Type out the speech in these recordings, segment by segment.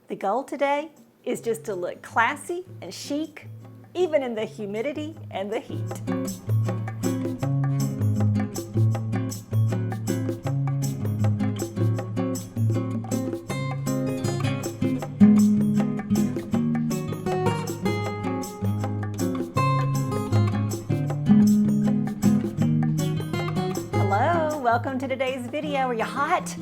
The goal today is just to look classy and chic, even in the humidity and the heat. Hello, welcome to today's video. Are you hot?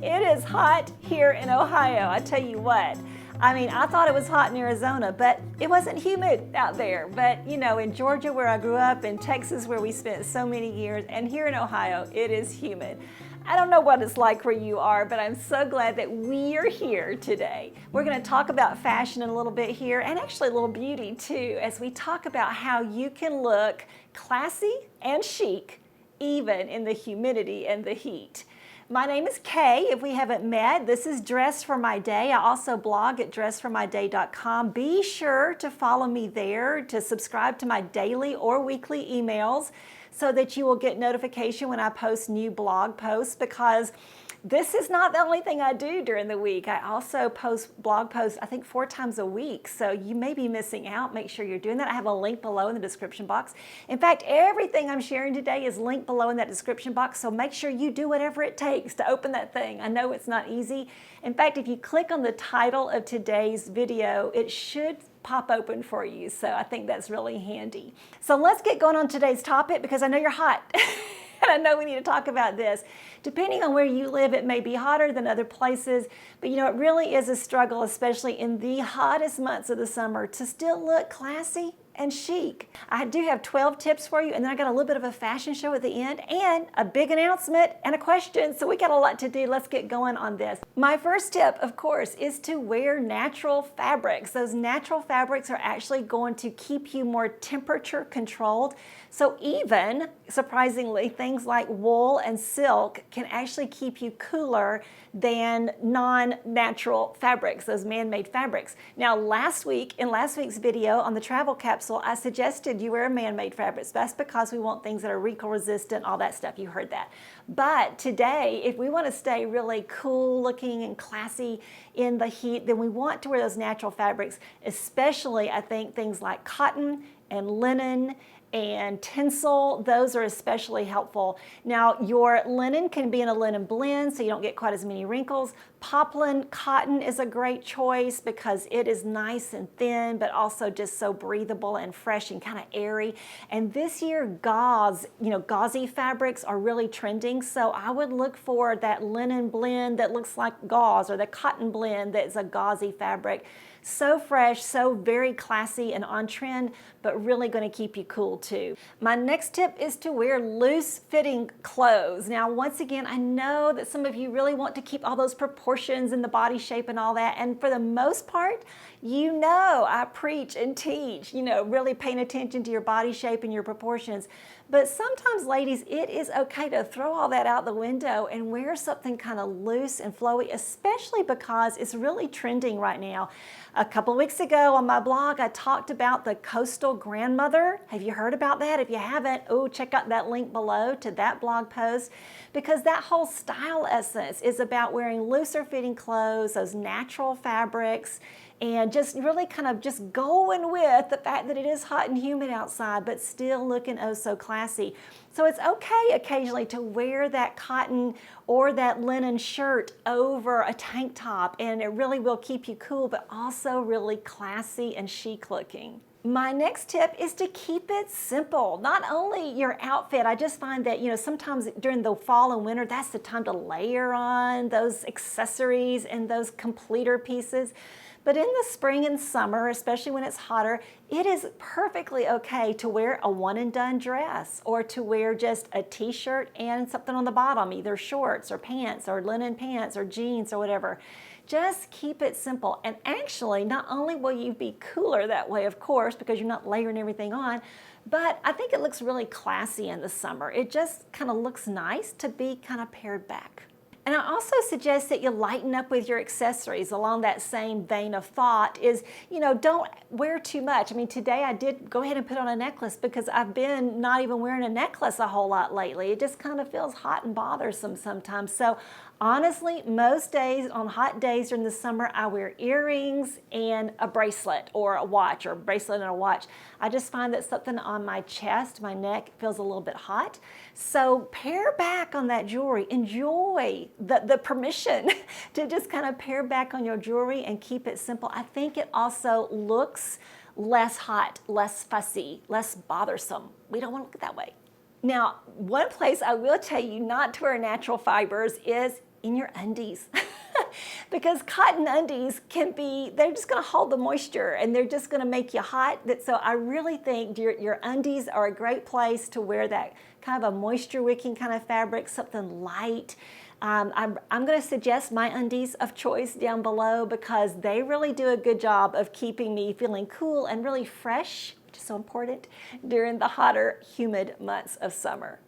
It is hot here in Ohio, I tell you what. I thought it was hot in Arizona, but it wasn't humid out there. But you know, in Georgia where I grew up, in Texas where we spent so many years, and here in Ohio, it is humid. I don't know what it's like where you are, but I'm so glad that we are here today. We're going to talk about fashion in a little bit here, and actually a little beauty too, as we talk about how you can look classy and chic, even in the humidity and the heat. My name is Kay. If we haven't met, this is Dress for My Day. I also blog at dressformyday.com. Be sure to follow me there, to subscribe to my daily or weekly emails so that you will get notification when I post new blog posts, because this is not the only thing I do during the week. I also post blog posts, I think 4 times a week. So you may be missing out. Make sure you're doing that. I have a link below in the description box. In fact, everything I'm sharing today is linked below in that description box. So make sure you do whatever it takes to open that thing. I know it's not easy. In fact, if you click on the title of today's video, it should pop open for you. So I think that's really handy. So let's get going on today's topic, because I know you're hot. And I know we need to talk about this. Depending on where you live, it may be hotter than other places, but you know, it really is a struggle, especially in the hottest months of the summer, to still look classy and chic. I do have 12 tips for you, and then I got a little bit of a fashion show at the end, and a big announcement and a question, so we got a lot to do. Let's get going on this. My first tip, of course, is to wear natural fabrics. Those natural fabrics are actually going to keep you more temperature controlled. So even, surprisingly, things like wool and silk can actually keep you cooler than non-natural fabrics, those man-made fabrics. Now, in last week's video on the travel capsule, I suggested you wear man-made fabrics. That's because we want things that are wrinkle resistant, all that stuff. You heard that. But today, if we want to stay really cool looking and classy in the heat, then we want to wear those natural fabrics, especially, I think, things like cotton and linen and tinsel. Those are especially helpful. Now, your linen can be in a linen blend, so you don't get quite as many wrinkles. Poplin cotton is a great choice because it is nice and thin, but also just so breathable and fresh and kind of airy. And this year, gauze, gauzy fabrics are really trending, so I would look for that linen blend that looks like gauze, or the cotton blend that is a gauzy fabric. So fresh, so very classy and on trend, but really going to keep you cool too. My next tip is to wear loose fitting clothes. Now, once again, I know that some of you really want to keep all those proportions and the body shape and all that. And for the most part, I preach and teach, really paying attention to your body shape and your proportions. But sometimes, ladies, it is okay to throw all that out the window and wear something kind of loose and flowy, especially because it's really trending right now. A couple of weeks ago on my blog, I talked about the coastal grandmother. Have you heard about that? If you haven't, check out that link below to that blog post, because that whole style essence is about wearing looser fitting clothes, those natural fabrics, and just really kind of just going with the fact that it is hot and humid outside, but still looking oh so classy. So it's okay occasionally to wear that cotton or that linen shirt over a tank top, and it really will keep you cool, but also really classy and chic looking. My next tip is to keep it simple. Not only your outfit, I just find that, sometimes during the fall and winter, that's the time to layer on those accessories and those completer pieces. But in the spring and summer, especially when it's hotter, it is perfectly okay to wear a one and done dress, or to wear just a t-shirt and something on the bottom, either shorts or pants or linen pants or jeans or whatever. Just keep it simple. And actually, not only will you be cooler that way, of course, because you're not layering everything on, but I think it looks really classy in the summer. It just kind of looks nice to be kind of pared back. And I also suggest that you lighten up with your accessories along that same vein of thought is, don't wear too much. Today I did go ahead and put on a necklace because I've been not even wearing a necklace a whole lot lately. It just kind of feels hot and bothersome sometimes. So Honestly, most days, on hot days during the summer, I wear earrings and a bracelet or a watch, or a bracelet and a watch. I just find that something on my chest, my neck, feels a little bit hot. So pare back on that jewelry. Enjoy the permission to just kind of pare back on your jewelry and keep it simple. I think it also looks less hot, less fussy, less bothersome. We don't want to look that way. Now, one place I will tell you not to wear natural fibers is in your undies. Because cotton undies can be, they're just going to hold the moisture and they're just going to make you hot. So I really think your undies are a great place to wear that kind of a moisture wicking kind of fabric, something light. I'm going to suggest my undies of choice down below because they really do a good job of keeping me feeling cool and really fresh, which is so important during the hotter, humid months of summer.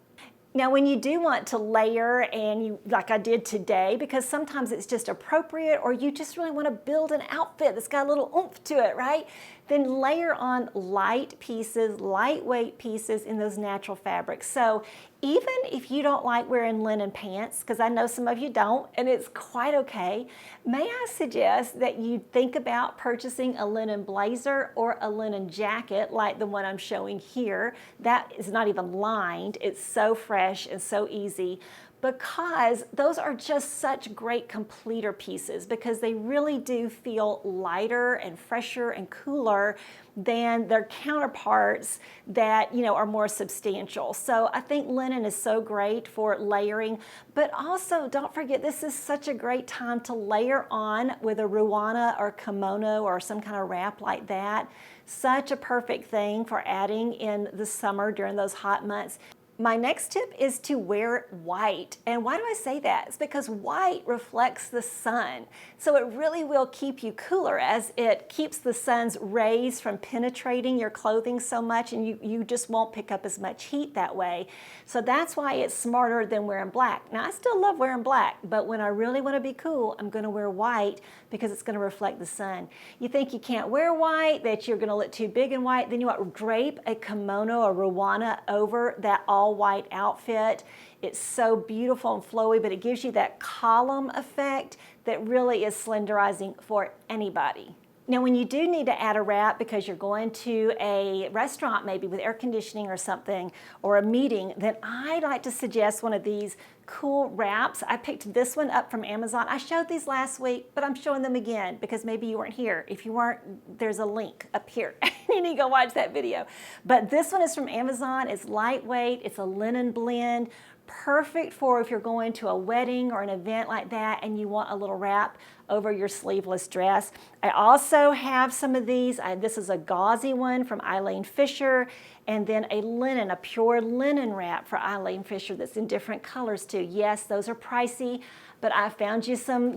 Now, when you do want to layer, and you, like I did today, because sometimes it's just appropriate, or you just really want to build an outfit that's got a little oomph to it, right? Then layer on light pieces, lightweight pieces in those natural fabrics. So even if you don't like wearing linen pants, because I know some of you don't, and it's quite okay, may I suggest that you think about purchasing a linen blazer or a linen jacket like the one I'm showing here. That is not even lined. It's so fresh and so easy, because those are just such great completer pieces, because they really do feel lighter and fresher and cooler than their counterparts that, you know, are more substantial. So I think linen is so great for layering, but also don't forget, this is such a great time to layer on with a ruana or kimono or some kind of wrap like that. Such a perfect thing for adding in the summer during those hot months. My next tip is to wear white. And why do I say that? It's because white reflects the sun. So it really will keep you cooler, as it keeps the sun's rays from penetrating your clothing so much, and you just won't pick up as much heat that way. So that's why it's smarter than wearing black. Now, I still love wearing black, but when I really want to be cool, I'm going to wear white because it's going to reflect the sun. You think you can't wear white, that you're going to look too big in white, then you want to drape a kimono or ruana over that all white outfit. It's so beautiful and flowy, but it gives you that column effect that really is slenderizing for anybody. Now, when you do need to add a wrap because you're going to a restaurant maybe with air conditioning or something, or a meeting, then I like to suggest one of these cool wraps. I picked this one up from Amazon. I showed these last week, but I'm showing them again because maybe you weren't here. If you weren't, there's a link up here. You need to go watch that video. But this one is from Amazon. It's lightweight. It's a linen blend. Perfect for if you're going to a wedding or an event like that and you want a little wrap over your sleeveless dress. I also have some of these. This is a gauzy one from Eileen Fisher, and then a linen, a pure linen wrap for Eileen Fisher that's in different colors too. Yes, those are pricey, but I found you some,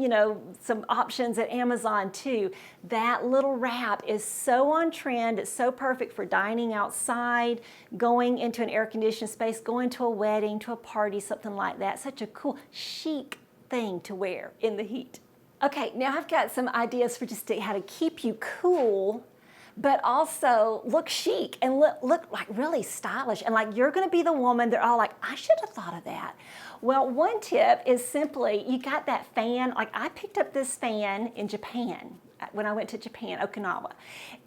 some options at Amazon too. That little wrap is so on trend. It's so perfect for dining outside, going into an air-conditioned space, going to a wedding, to a party, something like that. Such a cool, chic thing to wear in the heat. Okay, now I've got some ideas for just how to keep you cool, but also look chic and look like really stylish, and like you're gonna be the woman they're all like, I should have thought of that. Well, one tip is simply, you got that fan, like I picked up this fan in Japan, when I went to Japan, Okinawa,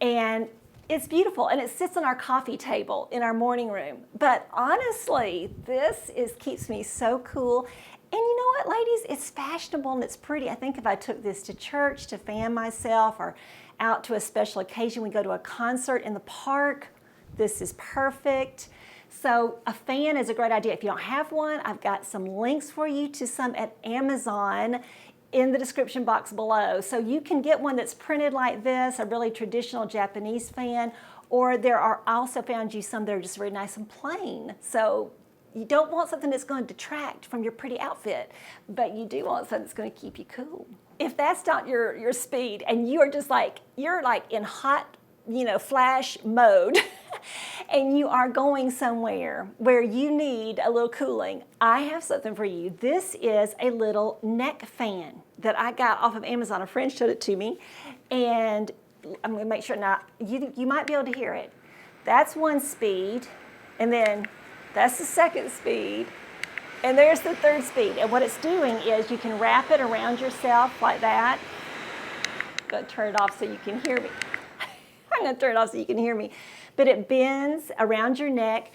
and it's beautiful, and it sits on our coffee table in our morning room. But honestly, this keeps me so cool. And you know what, ladies? It's fashionable and it's pretty. I think if I took this to church to fan myself, or out to a special occasion, we go to a concert in the park, this is perfect. So a fan is a great idea. If you don't have one, I've got some links for you to some at Amazon in the description box below. So you can get one that's printed like this, a really traditional Japanese fan, or I also found you some that are just very nice and plain. So you don't want something that's going to detract from your pretty outfit, but you do want something that's going to keep you cool. If that's not your speed, and you are just like, you're like in hot, flash mode, and you are going somewhere where you need a little cooling, I have something for you. This is a little neck fan that I got off of Amazon. A friend showed it to me, and I'm going to make sure now, you might be able to hear it. That's one speed, and then that's the second speed. And there's the third speed. And what it's doing is you can wrap it around yourself like that. I'm going to turn it off so you can hear me. I'm going to turn it off so you can hear me. But it bends around your neck.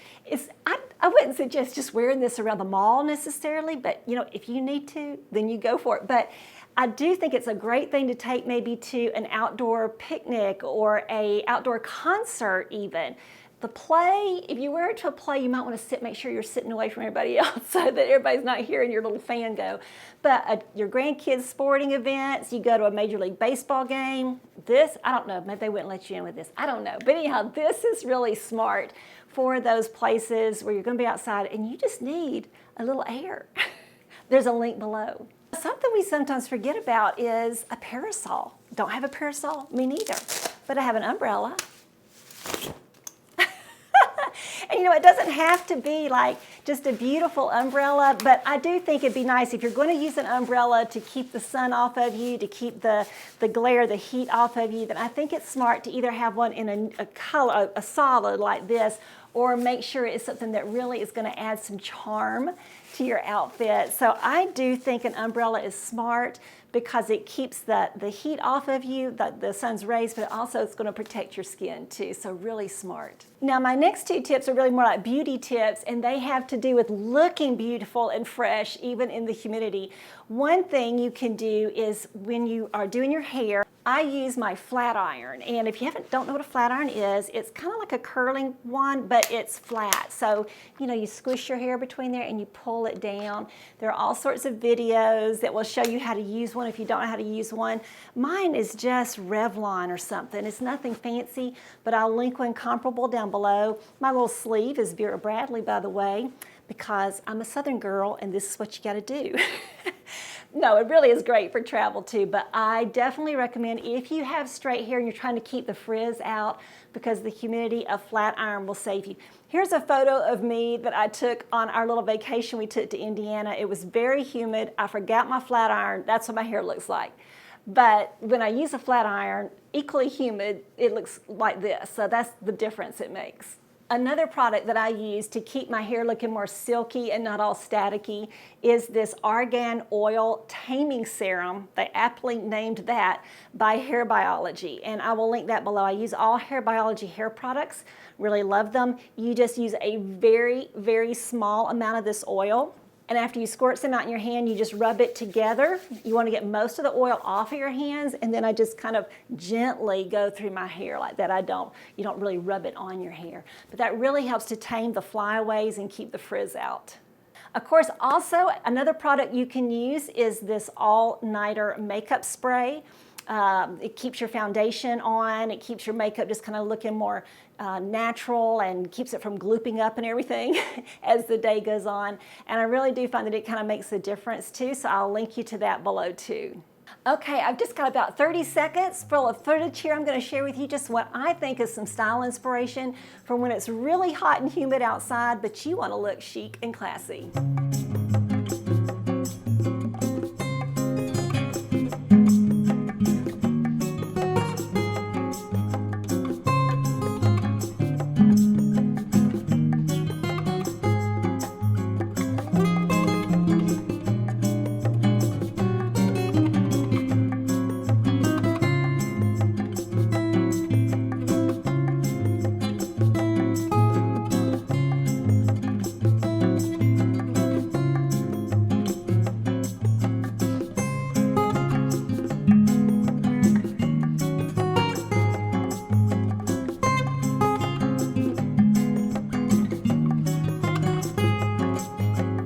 I wouldn't suggest just wearing this around the mall necessarily, but you know, if you need to, then you go for it. But I do think it's a great thing to take maybe to an outdoor picnic or an outdoor concert even. The play, if you wear it to a play, you might want to make sure you're sitting away from everybody else so that everybody's not hearing your little fan go. But your grandkids' sporting events, you go to a Major League Baseball game, this, I don't know, maybe they wouldn't let you in with this. I don't know. But anyhow, this is really smart for those places where you're going to be outside and you just need a little air. There's a link below. Something we sometimes forget about is a parasol. Don't have a parasol? Me neither. But I have an umbrella. And you know, it doesn't have to be like just a beautiful umbrella, but I do think it'd be nice if you're going to use an umbrella to keep the sun off of you, to keep the glare, the heat off of you, then I think it's smart to either have one in a color, a solid like this, or make sure it's something that really is going to add some charm to your outfit. So I do think an umbrella is smart because it keeps the heat off of you, the sun's rays, but also it's going to protect your skin too, so really smart. Now my next two tips are really more like beauty tips, and they have to do with looking beautiful and fresh even in the humidity. One thing you can do is when you are doing your hair, I use my flat iron, and if you don't know what a flat iron is, it's kind of like a curling one, but it's flat. So, you know, you squish your hair between there and you pull it down. There are all sorts of videos that will show you how to use one if you don't know how to use one. Mine is just Revlon or something. It's nothing fancy, but I'll link one comparable down below. My little sleeve is Vera Bradley, by the way, because I'm a Southern girl and this is what you got to do. No, it really is great for travel too, but I definitely recommend if you have straight hair and you're trying to keep the frizz out, because the humidity, a flat iron will save you. Here's a photo of me that I took on our little vacation we took to Indiana. It was very humid. I forgot my flat iron. That's what my hair looks like. But when I use a flat iron, equally humid, it looks like this. So that's the difference it makes. Another product that I use to keep my hair looking more silky and not all staticky is this Argan Oil Taming Serum. They aptly named that by Hair Biology, and I will link that below. I use all Hair Biology hair products, really love them. You just use a very, very small amount of this oil. And after you squirt some out in your hand, you just rub it together. You want to get most of the oil off of your hands, and then I just kind of gently go through my hair like that. You don't really rub it on your hair. But that really helps to tame the flyaways and keep the frizz out. Of course, also another product you can use is this all-nighter makeup spray. It keeps your foundation on, it keeps your makeup just kind of looking more natural and keeps it from glooping up and everything as the day goes on. And I really do find that it kind of makes a difference too, so I'll link you to that below too. Okay, I've just got about 30 seconds full of footage here. I'm going to share with you just what I think is some style inspiration for when it's really hot and humid outside, but you want to look chic and classy.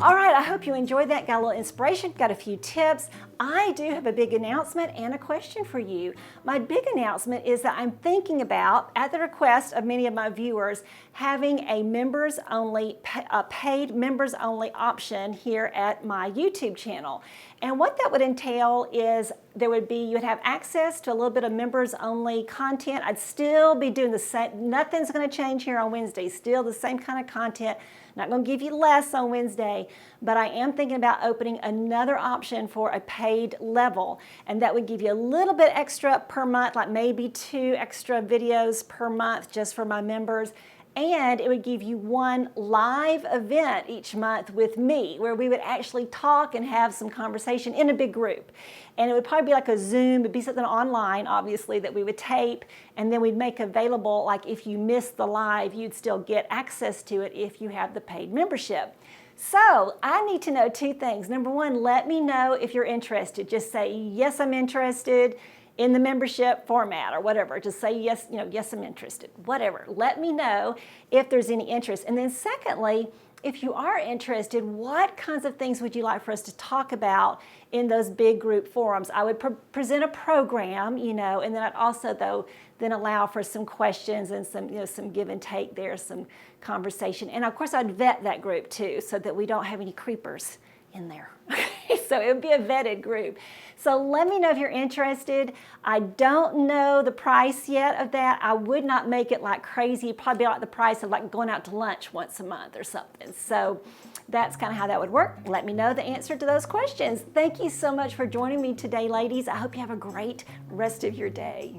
All right, I hope you enjoyed that, got a little inspiration, got a few tips. I do have a big announcement and a question for you. My big announcement is that I'm thinking about, at the request of many of my viewers, having a paid members only option here at my YouTube channel. And what that would entail is you would have access to a little bit of members only content. I'd still be doing the same, nothing's gonna change here on Wednesday, still the same kind of content. Not going to give you less on Wednesday, but I am thinking about opening another option for a paid level, and that would give you a little bit extra per month, like maybe 2 extra videos per month just for my members. And it would give you one live event each month with me where we would actually talk and have some conversation in a big group. And it would probably be like a Zoom, it'd be something online, obviously, that we would tape, and then we'd make available, like if you missed the live, you'd still get access to it if you have the paid membership. So I need to know two things. Number one, let me know if you're interested. Just say, yes, I'm interested, in the membership format or whatever. Just say yes, yes, I'm interested, whatever. Let me know if there's any interest. And then secondly, if you are interested, what kinds of things would you like for us to talk about in those big group forums? I would present a program, and then I'd also then allow for some questions and some give and take there, some conversation. And of course I'd vet that group too, so that we don't have any creepers in there. So it would be a vetted group. So let me know if you're interested. I don't know the price yet of that. I would not make it like crazy. It'd probably be like the price of like going out to lunch once a month or something. So that's kind of how that would work. Let me know the answer to those questions. Thank you so much for joining me today, ladies. I hope you have a great rest of your day.